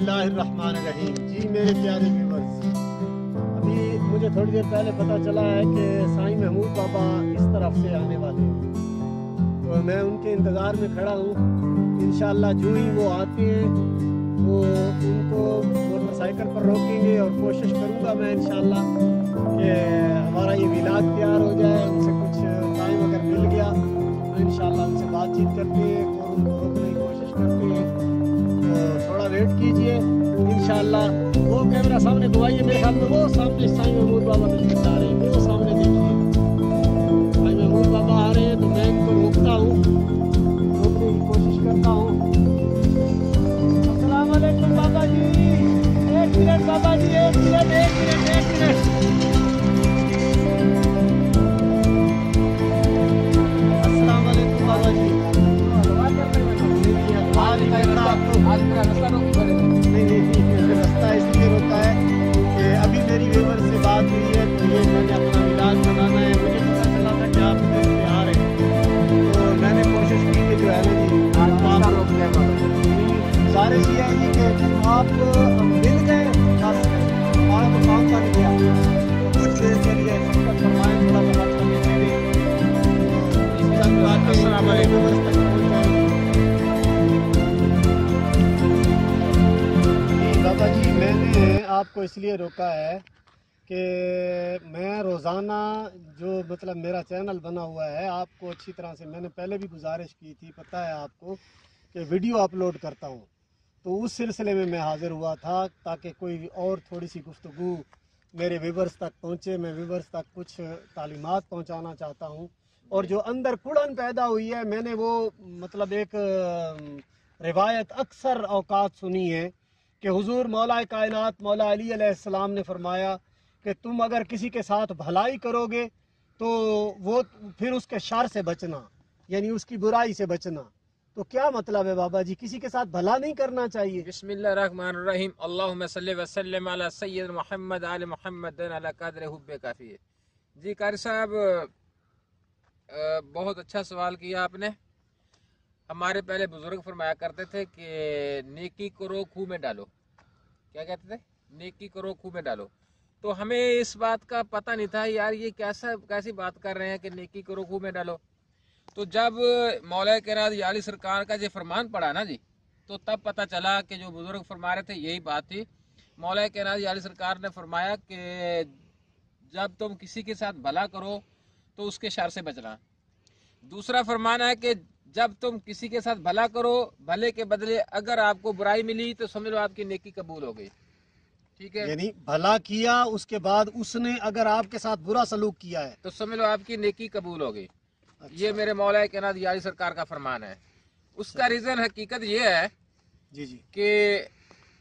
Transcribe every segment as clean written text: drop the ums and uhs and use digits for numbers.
बिस्मिल्लाहिर्रहमानिर्रहीम। जी मेरे प्यारे व्यूअर्स, अभी मुझे थोड़ी देर पहले पता चला है कि साईं महमूद बाबा इस तरफ से आने वाले हैं, तो मैं उनके इंतज़ार में खड़ा हूँ। इंशाअल्लाह जो ही वो आते हैं तो उनको मोटरसाइकिल पर रोकेंगे और कोशिश करूँगा मैं इंशाअल्लाह कि हमारा ये विलाग तैयार हो जाए। उनसे कुछ टाइम अगर मिल गया तो इंशाअल्लाह उनसे बातचीत करते हैं और उनको रोकने की कोशिश करते हैं। तो थोड़ा वेट कीजिए इंशाअल्लाह। वो कैमरा सामने घुमाइए, मेरे ख्याल में वो सामने साईं महमूद बाबा नजर आ रहे हैं, वो सामने देखिए साईं महमूद बाबा आ रहे हैं। तो मैं इनको रोकता हूँ, रोकने की कोशिश करता हूँ। अस्सलाम वालेकुम बाबा जी, एक मिनट बाबा जी, एक मिनट एक मिनट एक मिनट। अस्सलाम वालेकुम बाबा जी। रास्ता इसलिए रोका है कि अभी मेरी वेवर से बात हुई है, तो ये मैंने अपना इलाज बनाना है। मुझे पता चला था कि आप इधर से आ रहे हैं, तो मैंने कोशिश की कि जो है ना जी आप रोक गए। सारे ये है जी कि आप मिल गए, हमारा तो काम बन गया, तो कुछ देर के लिए सबका फरमाए थोड़ा सा बात करने के लिए चंद बातें हमारे व्यवस्था तक पहुँच जाए। बाबा जी मैंने आपको इसलिए रोका है कि मैं रोज़ाना जो मतलब मेरा चैनल बना हुआ है, आपको अच्छी तरह से मैंने पहले भी गुजारिश की थी, पता है आपको, कि वीडियो अपलोड करता हूँ। तो उस सिलसिले में मैं हाज़िर हुआ था ताकि कोई और थोड़ी सी गुफ्तगू मेरे व्यूअर्स तक पहुँचे। मैं व्यूअर्स तक कुछ तालीमात पहुँचाना चाहता हूँ। और जो अंदर कुड़न पैदा हुई है, मैंने वो मतलब एक रिवायत अक्सर औकात सुनी है कि हुजूर मौला कायनात मौला अली अलैहिस्सलाम ने फरमाया कि तुम अगर किसी के साथ भलाई करोगे तो वो फिर उसके शर से बचना, यानी उसकी बुराई से बचना। तो क्या मतलब है बाबा जी, किसी के साथ भला नहीं करना चाहिए? बिस्मिल्लाहिर्रहमानिर्रहीम। अल्लाहुम्मा सल्लि व सल्लिम अला सय्यद मुहम्मद आले मुहम्मद अला कद्र हुब्बे काफी है। जी कारी साहब, बहुत अच्छा सवाल किया आपने। हमारे पहले बुजुर्ग फरमाया करते थे कि नेकी करो खूह में डालो। क्या कहते थे? नेकी करो खूह में डालो। तो हमें इस बात का पता नहीं था यार, ये कैसी बात कर रहे हैं कि नेकी करो खूह में डालो। तो जब मौला कायनात याली सरकार का ये फरमान पड़ा ना जी, तो तब पता चला कि जो बुजुर्ग फरमा रहे थे यही बात थी। मौला कायनात याली सरकार ने फरमाया कि जब तुम किसी के साथ भला करो तो उसके शर से बचना। दूसरा फरमान है कि जब तुम किसी के साथ भला करो, भले के बदले अगर आपको बुराई मिली तो समझ लो आपकी नेकी कबूल हो गई। ठीक है, यानी भला किया, उसके बाद उसने अगर आपके साथ बुरा सलूक किया है तो समझ लो आपकी नेकी कबूल हो गई। अच्छा। ये मेरे मौला कायनात याली सरकार का फरमान है। उसका रीजन हकीकत ये है जी जी कि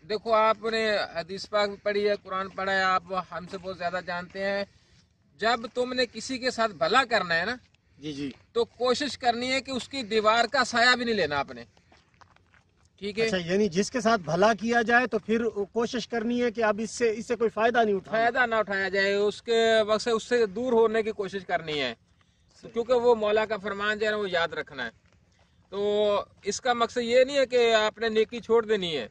देखो, आपने हदीस पाक पढ़ी है, कुरान पढ़ा है, आप हमसे बहुत ज्यादा जानते हैं। जब तुमने किसी के साथ भला करना है ना जी जी तो कोशिश करनी है कि उसकी दीवार का साया भी नहीं लेना आपने। ठीक है, अच्छा, यानी जिसके साथ भला किया जाए तो फिर कोशिश करनी है कि अब इससे कोई फायदा नहीं उठाना, फायदा ना उठाया जाए, उसके वक्त से उससे दूर होने की कोशिश करनी है। तो क्योंकि वो मौला का फरमान जो है ना वो याद रखना है। तो इसका मकसद ये नहीं है कि आपने नेकी छोड़ देनी है।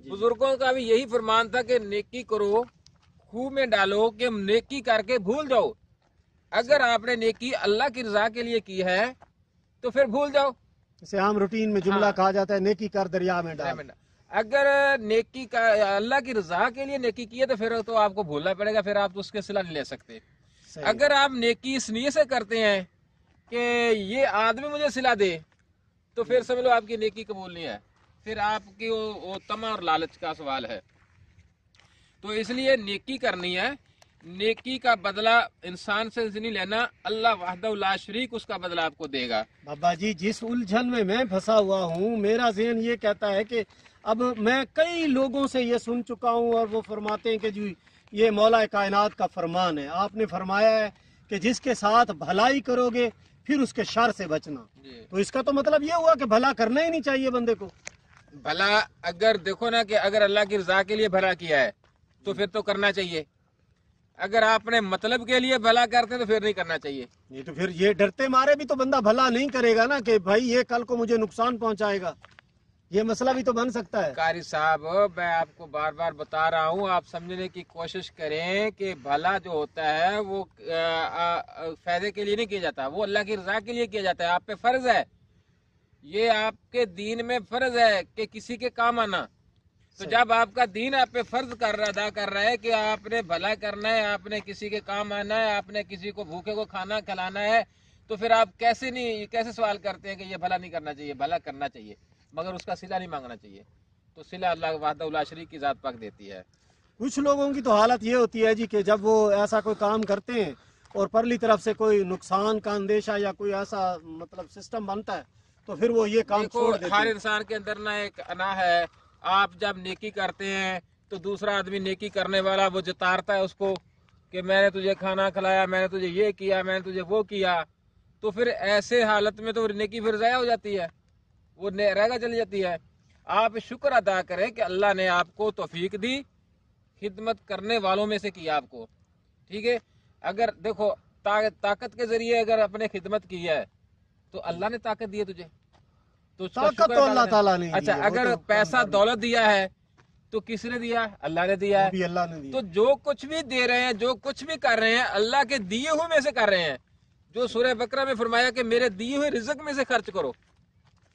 बुजुर्गों का भी यही फरमान था कि नेकी करो खूह में डालो, कि नेकी करके भूल जाओ। अगर आपने नेकी अल्लाह की रजा के लिए की है तो फिर भूल जाओ। जैसे आम रूटीन में जुमला कहा जाता है, नेकी कर दरिया में डाल। अगर नेकी का अल्लाह की रजा के लिए नेकी की है तो फिर तो आपको भूलना पड़ेगा, फिर आप तो उसके सिला नहीं ले सकते। अगर आप नेकी इस नीयत से करते हैं कि ये आदमी मुझे सिला दे, तो फिर समझ लो आपकी नेकी कबूल नहीं है, फिर आपकी वो तमा और लालच का सवाल है। तो इसलिए नेकी करनी है, नेकी का बदला इंसान से नहीं लेना, अल्लाह वहदहू ला शरीक उसका बदला आपको देगा। बाबा जी, जिस उलझन में मैं फंसा हुआ हूँ, मेरा ज़हन ये कहता है कि अब मैं कई लोगों से ये सुन चुका हूँ और वो फरमाते हैं कि जी ये मौला कायनात का फरमान है, आपने फरमाया है कि जिसके साथ भलाई करोगे फिर उसके शर से बचना। तो इसका तो मतलब ये हुआ कि भला करना ही नहीं चाहिए बंदे को। भला अगर देखो ना कि अगर अल्लाह की रजा के लिए भला किया है तो फिर तो करना चाहिए। अगर आपने मतलब के लिए भला करते हैं तो फिर नहीं करना चाहिए। नहीं तो फिर ये डरते मारे भी तो बंदा भला नहीं करेगा ना कि भाई ये कल को मुझे नुकसान पहुंचाएगा। ये मसला भी तो बन सकता है। कारी साहब, मैं आपको बार बार बता रहा हूँ, आप समझने की कोशिश करें कि भला जो होता है वो फायदे के लिए नहीं किया जाता, वो अल्लाह की रजा के लिए किया जाता है। आप पे फर्ज है, ये आपके दीन में फर्ज है कि किसी के काम आना। तो जब आपका दीन आप पे फर्ज अदा कर रहा है कि आपने भला करना है, आपने किसी के काम आना है, आपने किसी को भूखे को खाना खिलाना है, तो फिर आप कैसे सवाल करते हैं कि ये भला नहीं करना चाहिए? भला करना चाहिए, मगर उसका सिला नहीं मांगना चाहिए। तो सिला अल्लाह वहदहू ला शरीक की जात पाक देती है। कुछ लोगों की तो हालत ये होती है जी कि जब वो ऐसा कोई काम करते हैं और परली तरफ से कोई नुकसान का अंदेशा या कोई ऐसा मतलब सिस्टम बनता है तो फिर वो ये काम देखो, छोड़ देते हर हैं। इंसान के अंदर ना एक अना है। आप जब नेकी करते हैं तो दूसरा आदमी नेकी करने वाला वो जतारता है उसको कि मैंने तुझे खाना खिलाया, मैंने तुझे ये किया, मैंने तुझे वो किया। तो फिर ऐसे हालत में तो नेकी फिर ज़ाया हो जाती है, वो रहेगा चली जाती है। आप शुक्र अदा करें कि अल्लाह ने आपको तौफीक दी, खिदमत करने वालों में से किया आपको, ठीक है। अगर देखो ताकत के जरिए अगर अपने खिदमत की है तो अल्लाह ने ताकत दी है तुझे, तो उसका ताकत शुक्र तो अदा अल्लाह करें। ताला ने दी अच्छा, है, वो अगर तो पैसा दौलत दिया है तो किसने दिया? अल्लाह ने दिया वो है। भी अल्लाह ने दी। तो जो कुछ भी दे रहे हैं, जो कुछ भी कर रहे हैं, अल्लाह के दिए हुए में से कर रहे हैं। जो सूरह बकरा में फरमाया कि मेरे दिए हुए रिज़्क में से खर्च करो,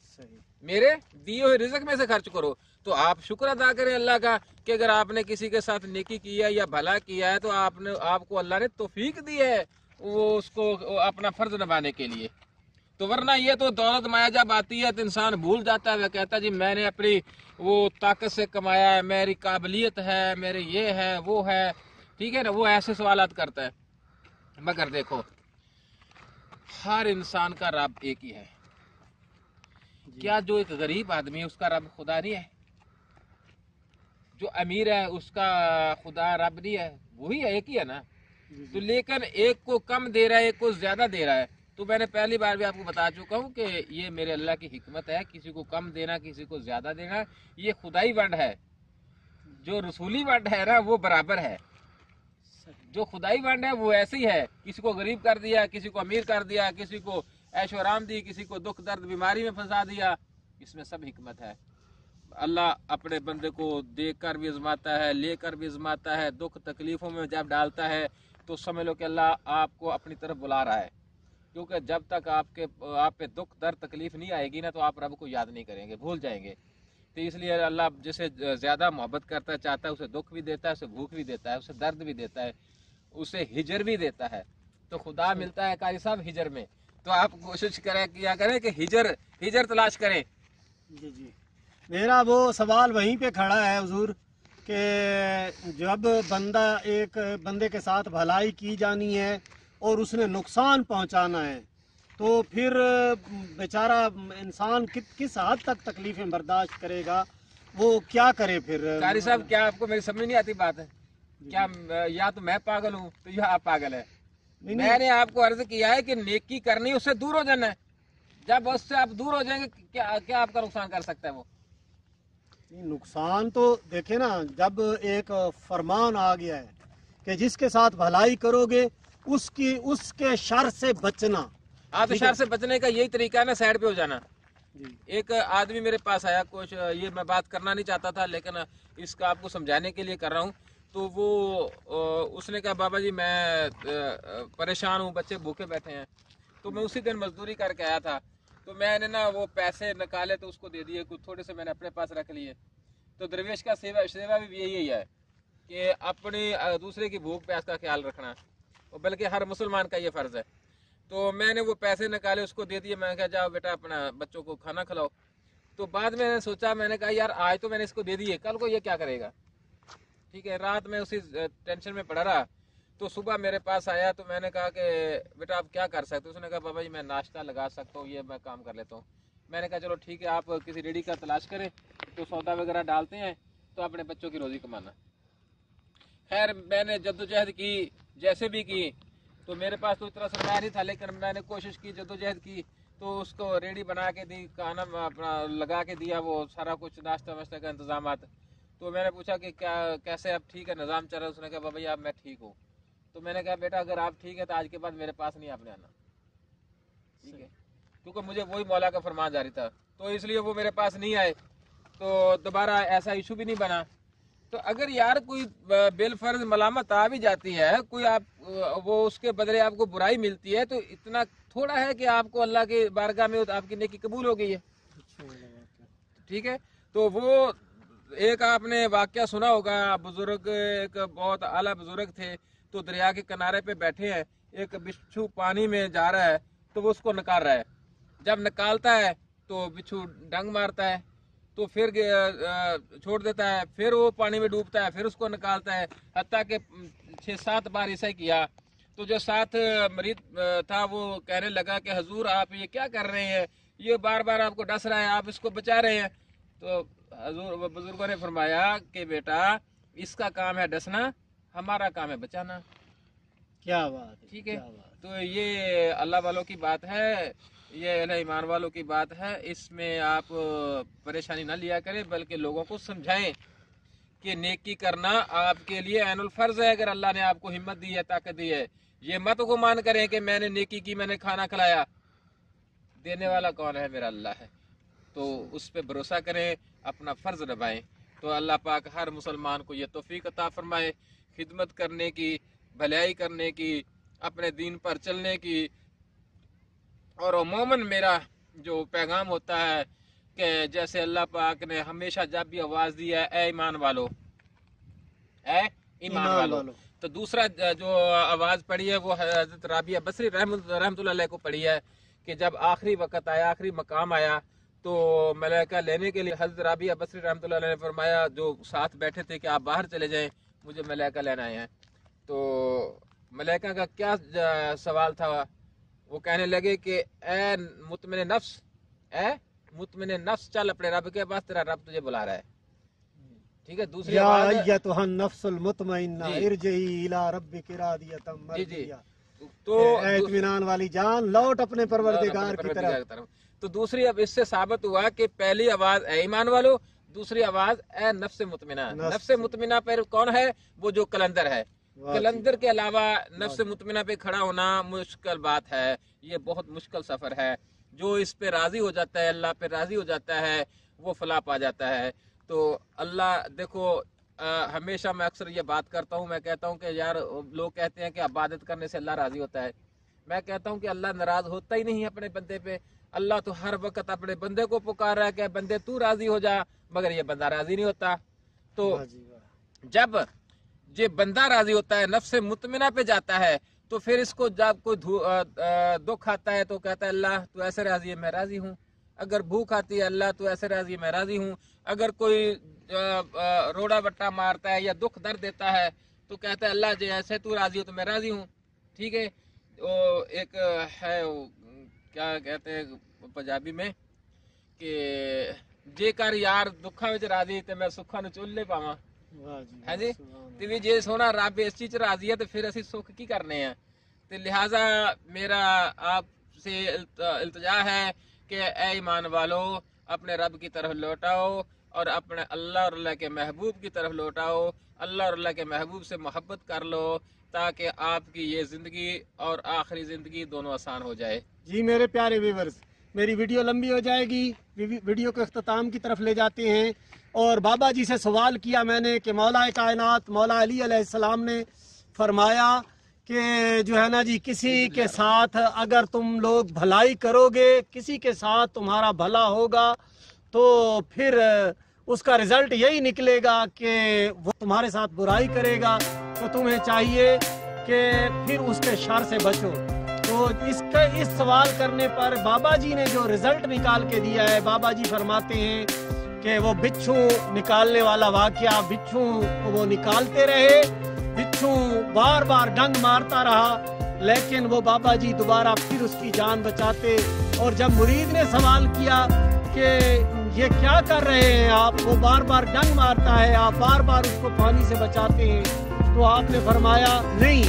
सही। मेरे दिए हुए रिज़्क में से खर्च करो। तो आप शुक्र अदा करें अल्लाह का कि अगर आपने किसी के साथ नेकी की है या भला किया है तो आपको अल्लाह ने तौफीक दी है वो उसको अपना फर्ज निभाने के लिए। तो वरना ये तो दौलत माया जब आती है तो इंसान भूल जाता है, वह कहता है जी मैंने अपनी वो ताकत से कमाया है, मेरी काबिलियत है, मेरे ये है वो है, ठीक है ना, वो ऐसे सवालात करता है। मगर देखो, हर इंसान का रब एक ही है। क्या जो एक गरीब आदमी है उसका रब खुदा नहीं है? जो अमीर है उसका खुदा रब नहीं है? वही है, एक ही है ना। तो लेकिन एक को कम दे रहा है, एक को ज्यादा दे रहा है। तो मैंने पहली बार भी आपको बता चुका हूँ कि ये मेरे अल्लाह की हिकमत है, किसी को कम देना, किसी को ज्यादा देना, ये खुदाई वंड है। जो रसूली वंड है ना वो बराबर है। जो खुदाई वंड है वो ऐसी है, किसी को गरीब कर दिया, किसी को अमीर कर दिया, किसी को ऐशो आराम दी, किसी को दुख दर्द बीमारी में फंसा दिया, इसमें सब हिकमत है। अल्लाह अपने बंदे को देख कर भी आजमाता है, लेकर भी आजमाता है। दुख तकलीफों में जब डालता है तो समझ लो कि अल्लाह आपको अपनी तरफ बुला रहा है, क्योंकि जब तक आप पे दुख दर्द तकलीफ नहीं आएगी ना तो आप रब को याद नहीं करेंगे, भूल जाएंगे। तो इसलिए अल्लाह जिसे ज़्यादा मोहब्बत करता है, चाहता है, उसे दुख भी देता है, उसे भूख भी देता है, उसे दर्द भी देता है, उसे हिजर भी देता है। तो खुदा मिलता है कारी साहब हिजर में। तो आप कोशिश किया करें कि हिजर तलाश करें। जी जी, मेरा वो सवाल वहीं पे खड़ा है हुजूर कि जब एक बंदे के साथ भलाई की जानी है और उसने नुकसान पहुंचाना है तो फिर बेचारा इंसान किस हद तक तकलीफें बर्दाश्त करेगा, वो क्या करे फिर? कारी साहब, क्या आपको मेरी समझ नहीं आती बात है? क्या या तो मैं पागल हूँ तो या आप पागल है? मैंने आपको अर्ज किया है कि नेकी करनी, उससे दूर हो जाना है। जब उससे आप दूर हो जाएंगे क्या आपका नुकसान कर सकता है वो? नुकसान तो देखे ना, जब एक फरमान आ गया है कि जिसके साथ भलाई करोगे उसके शर से बचना। हाँ, तो शर से बचने का यही तरीका है ना, साइड पे हो जाना। एक आदमी मेरे पास आया, कुछ ये मैं बात करना नहीं चाहता था लेकिन इसका आपको समझाने के लिए कर रहा हूँ। तो वो उसने कहा बाबा जी मैं परेशान हूँ, बच्चे भूखे बैठे हैं। तो मैं उसी दिन मजदूरी करके आया था, तो मैंने ना वो पैसे निकाले तो उसको दे दिए, कुछ थोड़े से मैंने अपने पास रख लिए। तो दरवेश का सेवा भी यही है कि अपनी दूसरे की भूख प्यास का ख्याल रखना, और बल्कि हर मुसलमान का ये फ़र्ज़ है। तो मैंने वो पैसे निकाले, उसको दे दिए। मैंने कहा जाओ बेटा अपना बच्चों को खाना खिलाओ। तो बाद में सोचा, मैंने कहा यार आज तो मैंने इसको दे दिए, कल को ये क्या करेगा? ठीक है, रात में उसी टेंशन में पड़ा रहा। तो सुबह मेरे पास आया तो मैंने कहा कि बेटा आप क्या कर सकते हो? उसने कहा बाबा जी मैं नाश्ता लगा सकता हूँ, ये मैं काम कर लेता हूँ। मैंने कहा चलो ठीक है, आप किसी रेडी का तलाश करें तो सौदा वगैरह डालते हैं तो अपने बच्चों की रोज़ी कमाना। खैर मैंने जद्दोजहद की, जैसे भी की, तो मेरे पास तो इतना सरमाया नहीं था, लेकिन मैंने कोशिश की, जद्दोजहद की, तो उसको रेडी बना के दी, खाना अपना लगा के दिया, वो सारा कुछ नाश्ता वाश्ता का इंतजाम। तो मैंने पूछा कि क्या कैसे अब ठीक है, निज़ाम चल रहा है? उसने कहा बाबा जी अब मैं ठीक हूँ। तो मैंने कहा बेटा अगर आप ठीक है तो आज के बाद मेरे पास नहीं आपने आना, ठीक है? क्योंकि मुझे वही मौला का फरमान जारी था, तो इसलिए वो मेरे पास नहीं आए। तो दोबारा ऐसा इशू भी नहीं बना। तो अगर यार कोई बिल फर्ज मलामत आ भी जाती है, कोई आप वो उसके बदले आपको बुराई मिलती है, तो इतना थोड़ा है कि आपको अल्लाह की बारगाह में आपकी नेकी कबूल हो गई है। ठीक है, तो वो एक आपने वाकया सुना होगा, बुजुर्ग एक बहुत आला बुजुर्ग थे, तो दरिया के किनारे पे बैठे हैं, एक बिच्छू पानी में जा रहा है तो वो उसको निकाल रहा है। जब निकालता है तो बिच्छू डंग मारता है, तो फिर छोड़ देता है, फिर वो पानी में डूबता है, फिर उसको निकालता है, हत्ता के 6-7 बार ऐसा ही किया। तो जो साथ मरीज था वो कहने लगा कि हुजूर आप ये क्या कर रहे हैं, ये बार बार आपको डस रहा है, आप इसको बचा रहे हैं। तो हुजूर बुजुर्गों ने फरमाया कि बेटा इसका काम है डसना, हमारा काम है बचाना। क्या बात है, ठीक है, क्या बात। तो ये अल्लाह वालों की बात है, ये अहले ईमान वालों की बात है। इसमें आप परेशानी ना लिया करें, बल्कि लोगों को समझाएं कि नेकी करना आपके लिए ऐनुल फर्ज है। अगर अल्लाह ने आपको हिम्मत दी है, ताकत दी है, ये मत गुमान करें कि मैंने नेकी की, मैंने खाना खिलाया, देने वाला कौन है? मेरा अल्लाह है। तो उस पर भरोसा करें, अपना फर्ज निभाएं। तो अल्लाह पाक हर मुसलमान को ये तौफीक अता फरमाए, खिदमत करने की, भलाई करने की, अपने दीन पर चलने की। और मोमन मेरा जो पैगाम होता है कि जैसे अल्लाह पाक ने हमेशा जब भी आवाज़ दी है, ए ईमान वालो, ए ईमान वालो, तो दूसरा जो आवाज़ पड़ी है वो हज़रत राबिया बसरी रहमतुल्लाह अलैह को पड़ी है कि जब आखिरी वक्त आया, आखिरी मकाम आया, तो मलाइका लेने के लिए हज़रत राबिया बसरी रहमतुल्लाह अलैह ने फरमाया, जो साथ बैठे थे, कि आप बाहर चले जाएं, मुझे मलाइका लेना आए हैं। तो मलाइका का क्या सवाल था? वो कहने लगे कि ए मुतमिन नफ्स, ए मुतमिन नफ्स, चल अपने रब के पास, तेरा रब तुझे बुला रहा है। ठीक है, दूसरी नफ्सुल मुतमइन्ना इरजई इला रब्बिकी रादियतम मर्दिया। तो इत्मीनान वाली जान, लौट अपने परवरदिगार की तरफ। तो दूसरी, अब इससे साबित हुआ कि पहली आवाज ए ईमान वालो, दूसरी आवाज ए नफ्स मुतमिना। नफ्स मुतमिना पर कौन है? वो जो कलंदर है। कलंदर के अलावा नफ्स मुतमिना पे खड़ा होना मुश्किल बात है, ये बहुत मुश्किल सफर है। जो इस पे राजी हो जाता है, अल्लाह पे राजी हो जाता है, वो फलाह पा जाता है। तो अल्लाह देखो, हमेशा मैं अक्सर ये बात करता हूँ, मैं कहता हूँ कि यार लोग कहते हैं कि इबादत करने से अल्लाह राजी होता है। मैं कहता हूँ कि अल्लाह नाराज होता ही नहीं है अपने बंदे पे। अल्लाह तो हर वक्त अपने बंदे को पुकार रहा है कि बंदे तू राजी हो जा, मगर ये बंदा राजी नहीं होता। तो जब ये बंदा राजी होता है, नफ्स मुतमिना पे जाता है, तो फिर इसको जब कोई दुख आता है तो कहता है अल्लाह तू ऐसे राजी है, मैं राजी हूँ। अगर भूख आती है, अल्लाह तू ऐसे राजी है, मैं राजी हूँ। अगर कोई रोड़ा बट्टा मारता है या दुख दर्द देता है तो कहता है अल्लाह जी ऐसे तू राजी हो तो मैं राजी हूँ। ठीक है, वो एक है, क्या कहते हैं पंजाबी में कि जेकर यार दुखा विच राजी ते मैं सुखा नूं चुल्ले पावां। है जी, ते भी जे सोना रब इस चीज राजी है तो फिर असी सुख की करने हैं। तो लिहाजा मेरा आपसे इल्तिजा है कि ए ईमान वालो, अपने रब की तरफ लौटाओ और अपने अल्लाह और अल्लाह के महबूब की तरफ लौटाओ। अल्लाह और अल्लाह के महबूब से मोहब्बत कर लो, ताकि आपकी ये ज़िंदगी और आखिरी ज़िंदगी दोनों आसान हो जाए। जी मेरे प्यारे व्यूअर्स, मेरी वीडियो लंबी हो जाएगी, वीडियो को अख्ताम की तरफ ले जाते हैं। और बाबा जी से सवाल किया मैंने कि मौला कायनात मौला अली अलैहिस्सलाम ने फरमाया कि जो है ना जी, किसी के साथ अगर तुम लोग भलाई करोगे, किसी के साथ तुम्हारा भला होगा, तो फिर उसका रिजल्ट यही निकलेगा कि वो तुम्हारे साथ बुराई करेगा, तो तुम्हें चाहिए कि फिर उसके शर से बचो। तो इस सवाल करने पर बाबा जी ने जो रिजल्ट निकाल के दिया है, बाबा जी फरमाते हैं कि वो बिच्छू निकालने वाला वाकया, बिच्छू वो निकालते रहे, बिच्छू बार बार डंग मारता रहा, लेकिन वो बाबा जी दोबारा फिर उसकी जान बचाते। और जब मुरीद ने सवाल किया कि ये क्या कर रहे हैं आप, वो बार बार डंग मारता है, आप बार बार उसको पानी से बचाते हैं, तो आपने फरमाया नहीं,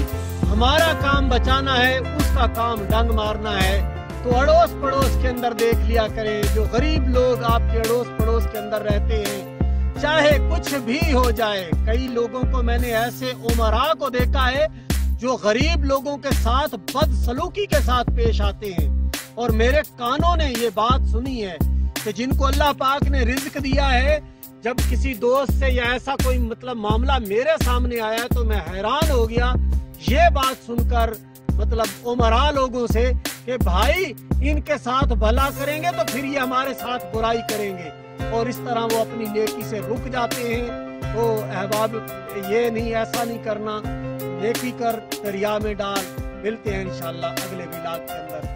हमारा काम बचाना है, उसका काम डंग मारना है। तो अड़ोस पड़ोस के अंदर देख लिया करें, जो गरीब लोग आपके अड़ोस पड़ोस के अंदर रहते हैं, चाहे कुछ भी हो जाए। कई लोगों को मैंने ऐसे उमरा को देखा है जो गरीब लोगों के साथ बदसलूकी के साथ पेश आते हैं, और मेरे कानों ने ये बात सुनी है کہ جن کو اللہ پاک نے رزق دیا ہے، جب کسی دوست سے یا ایسا کوئی مطلب معاملہ میرے سامنے آیا تو میں حیران ہو گیا یہ بات سن کر، مطلب عمرا لوگوں سے، کہ بھائی ان کے ساتھ بھلا کریں گے تو پھر یہ ہمارے ساتھ برائی کریں گے، اور اس طرح وہ اپنی نیکی سے رک جاتے ہیں۔ تو احباب یہ نہیں، ایسا نہیں کرنا، نیکی کر دریا میں ڈال۔ ملتے ہیں انشاءاللہ اگلے ولاگ کے اندر۔